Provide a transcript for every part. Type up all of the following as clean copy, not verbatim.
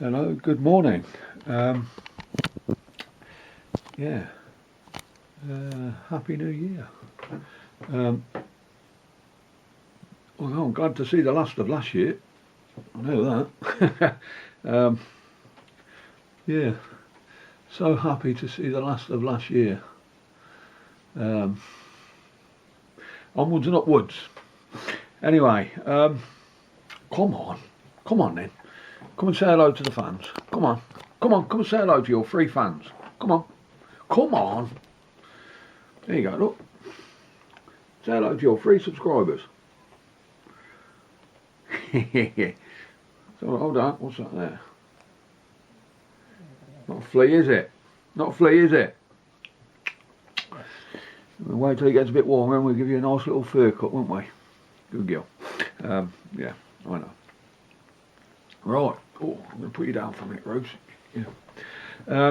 Hello, good morning. Yeah, Happy New Year. Although I'm glad to see the last of last year. I know that. Yeah, so happy to see the last of last year. Onwards and upwards. Anyway, come on then. Come and say hello to the fans. Come on, come and say hello to your 3 fans. Come on. There you go, look. Say hello to your 3 subscribers. So, hold on, what's that there? Not a flea, is it? Not a flea, is it? We'll wait till it gets a bit warmer and we'll give you a nice little fur cut, won't we? Good girl. Yeah, I know. Right. Oh, I'm going to put you down for a minute, Rose.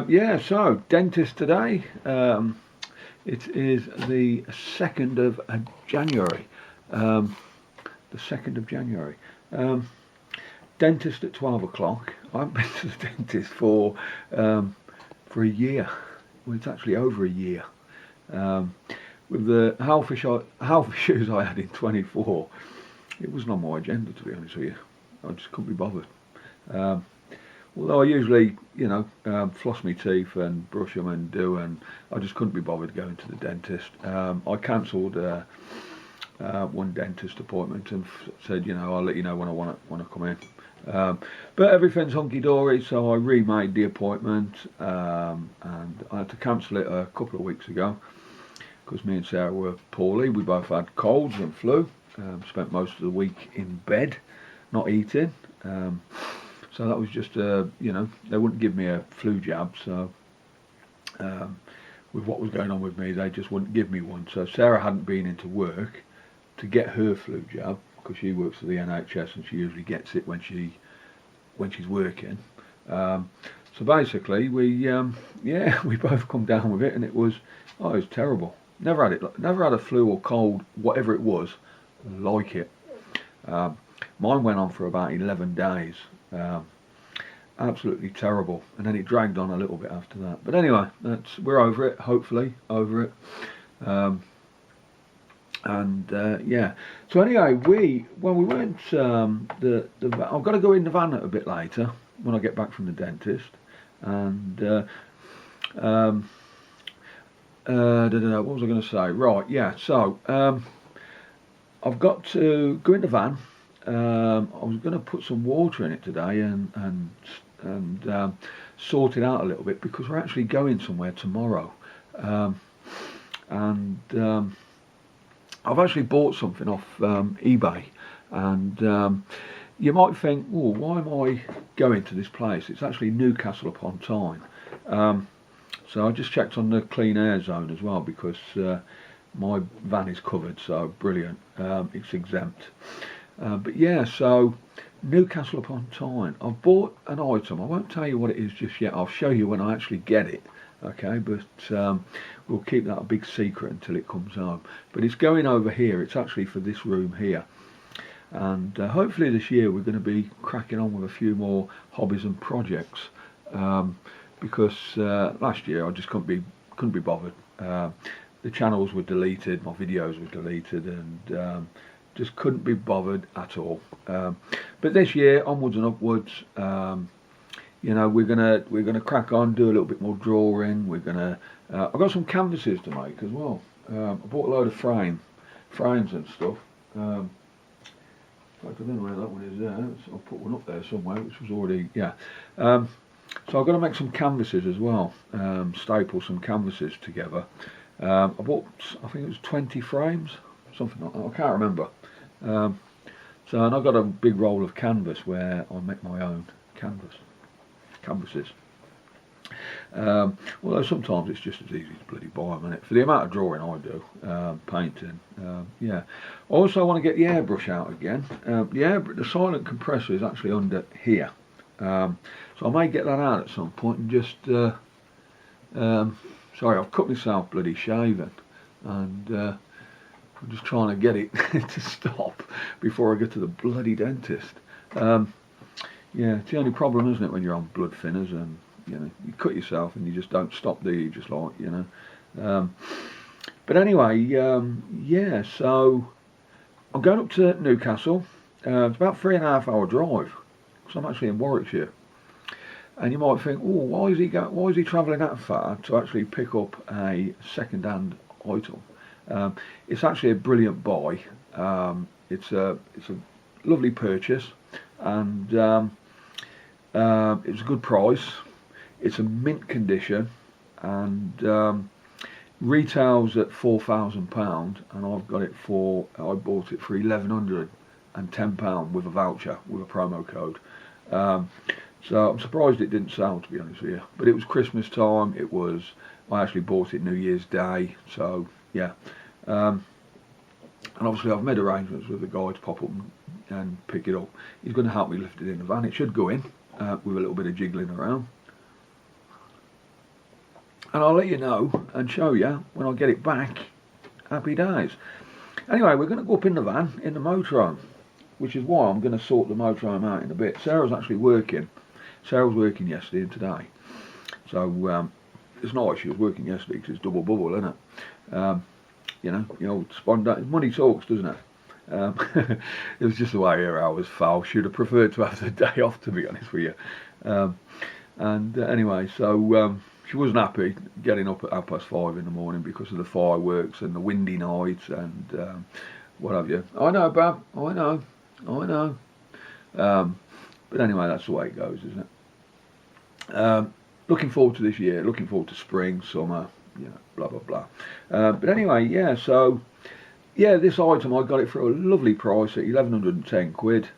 Yeah. So, dentist today. It is the 2nd of January. The 2nd of January. Dentist at 12 o'clock. I haven't been to the dentist for a year. Well, it's actually over a year. With the health issues I had in 24, it wasn't on my agenda, to be honest with you. I just couldn't be bothered. Although I usually, floss my teeth and brush them and I just couldn't be bothered going to the dentist. I cancelled one dentist appointment and said, I'll let you know when I want to come in. But everything's hunky-dory, so I remade the appointment, and I had to cancel it a couple of weeks ago because me and Sarah were poorly. We both had colds and flu. Spent most of the week in bed, not eating. So that was just, they wouldn't give me a flu jab, so with what was going on with me, they just wouldn't give me one. So Sarah hadn't been into work to get her flu jab because she works for the NHS and she usually gets it when she's working. So basically, we both come down with it, and it was terrible. Never had a flu or cold, whatever it was, like it. Mine went on for about 11 days. Absolutely terrible, and then it dragged on a little bit after that. But anyway, we're over it. Hopefully, over it. Yeah. So anyway, we went. I've got to go in the van a bit later when I get back from the dentist, and what was I going to say? Right. Yeah. So I've got to go in the van. I was going to put some water in it today and sort it out a little bit because we're actually going somewhere tomorrow, I've actually bought something off eBay, and you might think, oh, why am I going to this place? It's actually Newcastle upon Tyne. So I just checked on the clean air zone as well because my van is covered, so brilliant. It's exempt. But yeah, so Newcastle upon Tyne. I've bought an item. I won't tell you what it is just yet. I'll show you when I actually get it. Okay, but we'll keep that a big secret until it comes home. But it's going over here. It's actually for this room here. And hopefully this year we're going to be cracking on with a few more hobbies and projects. Because last year I just couldn't be bothered. The channels were deleted, my videos were deleted, and just couldn't be bothered at all. But this year, onwards and upwards, we're gonna crack on, do a little bit more drawing. I've got some canvases to make as well. I bought a load of frames and stuff. I don't know where that one is there. So I'll put one up there somewhere, which was already so I've got to make some canvases as well. Staple some canvases together. I bought, I think it was 20 frames, something like that. I can't remember. And I've got a big roll of canvas where I make my own canvases. Although sometimes it's just as easy to bloody buy them, isn't it? For the amount of drawing I do, painting, yeah. I also want to get the airbrush out again. The silent compressor is actually under here. So I may get that out at some point and just, sorry, I've cut myself bloody shaving, and I'm just trying to get it to stop before I get to the bloody dentist. Yeah, it's the only problem, isn't it, when you're on blood thinners and you cut yourself and you just don't stop, do you? Just like Um, but anyway, yeah. So I'm going up to Newcastle. It's about 3.5 hour drive because I'm actually in Warwickshire. And you might think, oh, why is he travelling that far to actually pick up a second-hand item? It's actually a brilliant buy. It's a lovely purchase, and it's a good price. It's a mint condition, and retails at £4,000, and I bought it for £1,110 with a voucher with a promo code. So I'm surprised it didn't sell, to be honest with you. But it was Christmas time. I actually bought it New Year's Day. So yeah. And obviously I've made arrangements with the guy to pop up and pick it up. He's going to help me lift it in the van. It should go in with a little bit of jiggling around. And I'll let you know and show you when I get it back. Happy days. Anyway, we're going to go up in the van, in the motorhome, which is why I'm going to sort the motorhome out in a bit. Sarah's actually working. Sarah was working yesterday and today. So it's nice, she was working yesterday because it's double bubble, isn't it? The old money talks, doesn't it? It was just the way her hours fell. She'd have preferred to have the day off, to be honest with you. Anyway, so she wasn't happy getting up at 5:30 in the morning because of the fireworks and the windy nights and what have you. I know, Bab. I know. But anyway, that's the way it goes, isn't it? Looking forward to this year. Looking forward to spring, summer, blah blah blah. But anyway, yeah. So yeah, this item I got it for a lovely price at £1,110,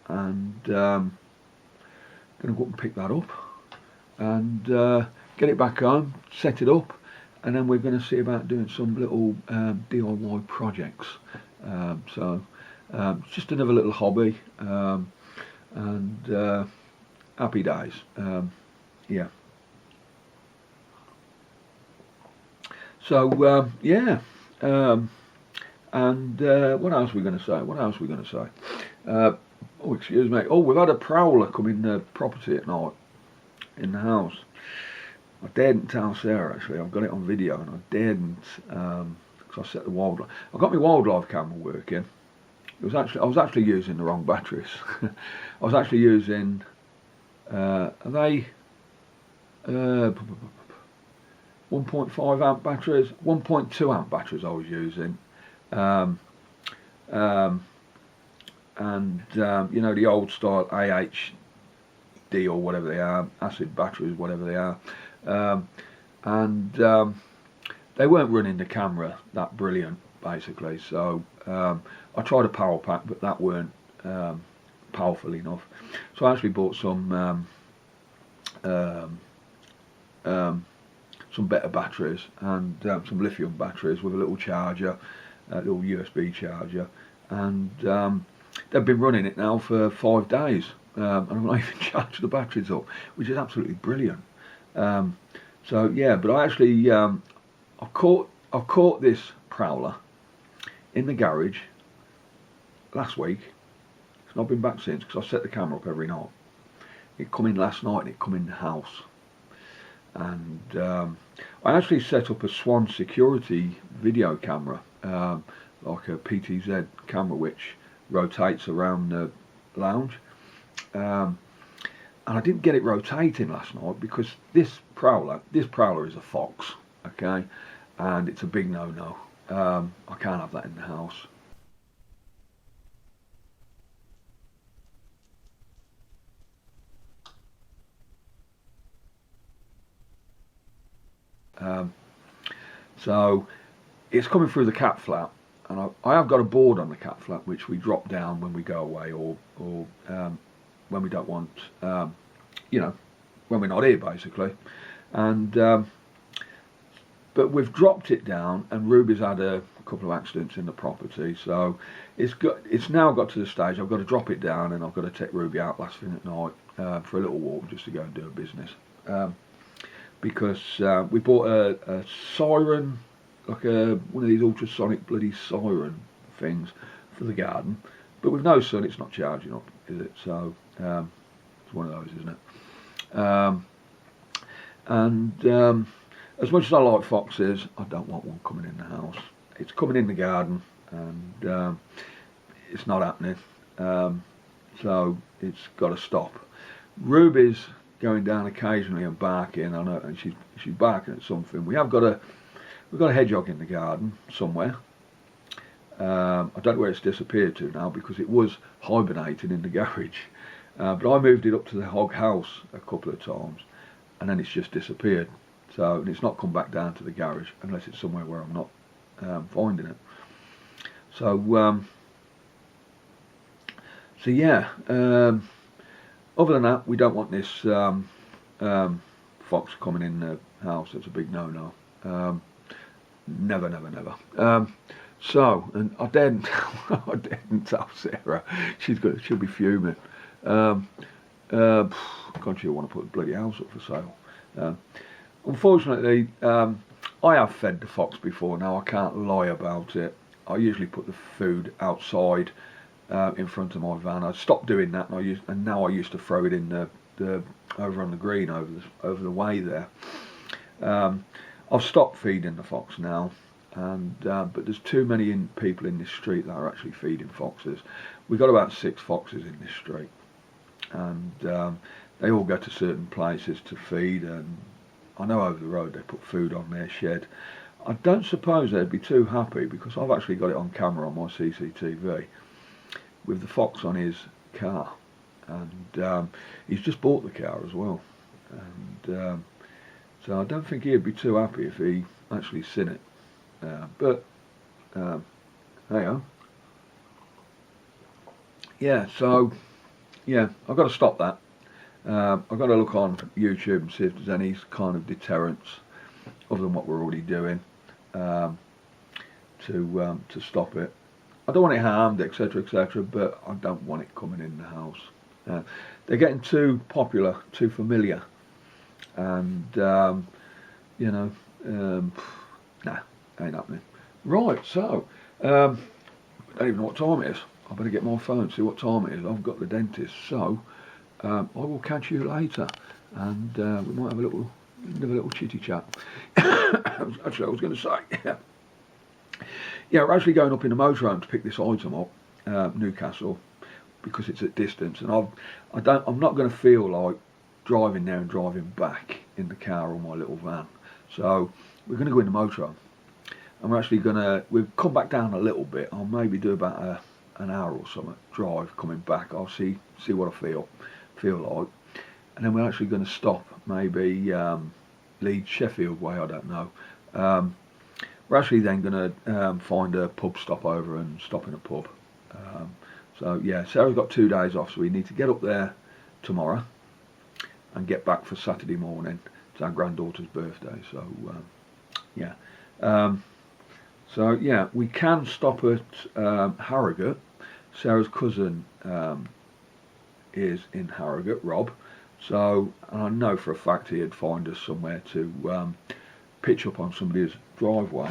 and gonna go up and pick that up and get it back home, set it up, and then we're going to see about doing some little DIY projects. Just another little hobby, and happy days. Yeah. So yeah. What else are we going to say? Oh, excuse me. Oh, we've had a prowler come in the property at night, in the house. I daren't tell Sarah, actually. I've got it on video, and I daren't, because I set the wildlife. I got my wildlife camera working. I was actually using the wrong batteries. I was actually using, are they 1.5 amp batteries? 1.2 amp batteries I was using. The old style AHD or whatever they are, acid batteries, whatever they are. They weren't running the camera that brilliant, basically. So I tried a power pack, but that weren't powerful enough. So I actually bought some better batteries and some lithium batteries with a little charger, a little USB charger, and they've been running it now for 5 days, and I'm not even charged the batteries up, which is absolutely brilliant. So yeah, but I actually I've caught this prowler in the garage last week. It's not been back since because I set the camera up every night. It come in last night and it come in the house, and I actually set up a Swan Security video camera, like a PTZ camera which rotates around the lounge. And I didn't get it rotating last night because this prowler is a fox, okay, and it's a big no-no. I can't have that in the house. So it's coming through the cat flap, and I have got a board on the cat flap which we drop down when we go away or when we don't want, when we're not here, basically. And but we've dropped it down, and Ruby's had a couple of accidents in the property, so it's now got to the stage I've got to drop it down, and I've got to take Ruby out last thing at night for a little walk just to go and do a business, because we bought a siren, like one of these ultrasonic bloody siren things for the garden, but with no sun it's not charging up, is it? So It's one of those, isn't it? As much as I like foxes, I don't want one coming in the house. It's coming in the garden, and it's not happening. So it's got to stop. Ruby's going down occasionally and barking. I know, and she's barking at something. We've got a hedgehog in the garden somewhere. I don't know where it's disappeared to now because it was hibernating in the garage. But I moved it up to the hog house a couple of times, and then it's just disappeared. So it's not come back down to the garage unless it's somewhere where I'm not finding it. So yeah. Other than that, we don't want this fox coming in the house. That's a big no-no. Never, never, never. So, and I didn't tell Sarah. She'll be fuming. God, she'll want to put the bloody house up for sale. Unfortunately, I have fed the fox before. Now I can't lie about it. I usually put the food outside in front of my van. I stopped doing that, and now I used to throw it in the over on the green over the way there. I've stopped feeding the fox now, and but there's too many people in this street that are actually feeding foxes. We've got about 6 foxes in this street, and they all go to certain places to feed. And I know over the road they put food on their shed. I don't suppose they'd be too happy because I've actually got it on camera on my CCTV with the fox on his car, and he's just bought the car as well, and so I don't think he'd be too happy if he actually seen it, but there you go. Yeah, so yeah, I've got to stop that. I've got to look on YouTube and see if there's any kind of deterrents other than what we're already doing to stop it. I don't want it harmed, etc., etc., but I don't want it coming in the house. They're getting too popular, too familiar, and you know, nah, ain't happening. Right, so I don't even know what time it is. I better get my phone, see what time it is. I've got the dentist, so I will catch you later, and we might have a little chitty chat. Actually, I was going to say, yeah, we're actually going up in the motorhome to pick this item up, Newcastle, because it's at distance, and I'm not going to feel like driving there and driving back in the car or my little van. So we're going to go in the motorhome, and we've come back down a little bit. I'll maybe do about an hour or something drive coming back. I'll see what I feel like, and then we're actually going to stop maybe Leeds, Sheffield way. I don't know. We're actually then going to find a pub stop over and stop in a pub. So yeah, Sarah's got 2 days off, so we need to get up there tomorrow and get back for Saturday morning. It's our granddaughter's birthday, so yeah. So yeah, we can stop at Harrogate. Sarah's cousin is in Harrogate, Rob. So I know for a fact he'd find us somewhere to pitch up on somebody's driveway.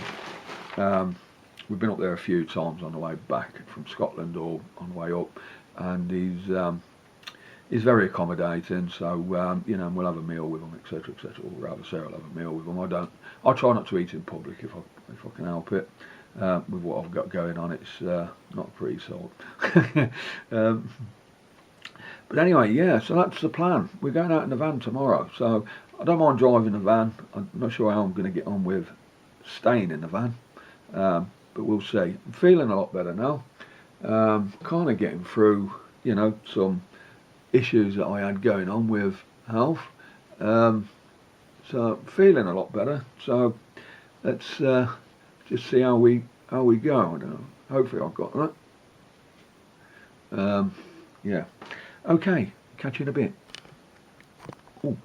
We've been up there a few times on the way back from Scotland or on the way up, and he's very accommodating. So you know, we'll have a meal with him, etc., etc. Or rather, Sarah will have a meal with him. I try not to eat in public if I can help it. With what I've got going on, it's not a pretty salt. But anyway, yeah, so that's the plan. We're going out in the van tomorrow, so I don't mind driving the van. I'm not sure how I'm going to get on with staying in the van, but we'll see. I'm feeling a lot better now. Kind of getting through, you know, some issues that I had going on with health. So feeling a lot better. So let's just see how we go. Hopefully I've got that. Yeah. Okay, catch you in a bit. Ooh.